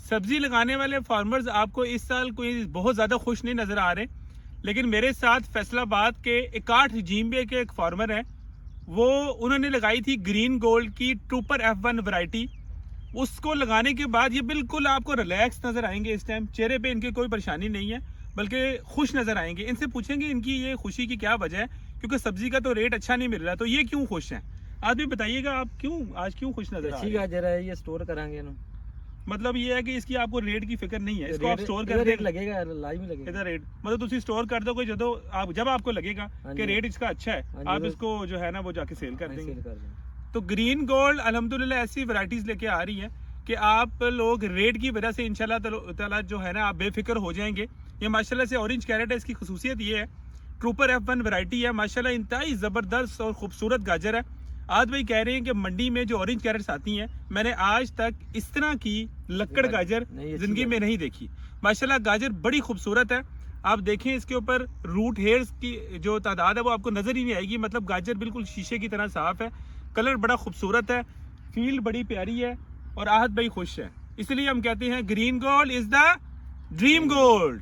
सब्जी लगाने वाले फार्मर्स आपको इस साल कोई बहुत ज़्यादा खुश नहीं नज़र आ रहे, लेकिन मेरे साथ फैसलाबाद के इकाठ जिम्बे के एक फार्मर हैं, वो उन्होंने लगाई थी ग्रीन गोल्ड की ट्रूपर F1 वैरायटी। उसको लगाने के बाद ये बिल्कुल आपको रिलैक्स नज़र आएंगे। इस टाइम चेहरे पे इनकी कोई परेशानी नहीं है, बल्कि खुश नज़र आएंगे। इनसे पूछेंगे इनकी ये खुशी की क्या वजह है, क्योंकि सब्जी का तो रेट अच्छा नहीं मिल रहा, तो ये क्यों खुश हैं? आप भी बताइएगा, आप आज क्यों खुश नजर आ रहे हैं? गाजर है, ये स्टोर करांगे ना। मतलब ये है कि इसकी आपको रेट की फिक्र नहीं है, इसको आप स्टोर कर रेट लगेगा, लाइव में लगेगा इधर रेट, मतलब तुम स्टोर कर दो कोई जब आपको लगेगा कि रेट इसका अच्छा है, आप इसको जो है ना वो जाके सेल कर देंगे। तो ग्रीन गोल्ड अल्हम्दुलिल्लाह ऐसी वैरायटीज लेके आ रही है कि आप लोग रेट की वजह से इंशाल्लाह ताला जो है ना आप बेफिक्र हो जाएंगे। ये माशाल्लाह से ऑरेंज कैरेट है, इसकी खसूसियत ये है ट्रूपर F1 वैरायटी है, माशाल्लाह इंतहाई ज़बरदस्त और खूबसूरत गाजर है। आज भाई कह रहे हैं कि मंडी में जो ऑरेंज कैरेट्स आती हैं, मैंने आज तक इस तरह की लक्कड़ गाजर जिंदगी में नहीं देखी। माशाल्लाह गाजर बड़ी खूबसूरत है। आप देखें इसके ऊपर रूट हेयर्स की जो तादाद है वो आपको नजर ही नहीं आएगी, मतलब गाजर बिल्कुल शीशे की तरह साफ है, कलर बड़ा खूबसूरत है, फील्ड बड़ी प्यारी है और आहत भाई खुश है। इसलिए हम कहते हैं green gold is the dream gold.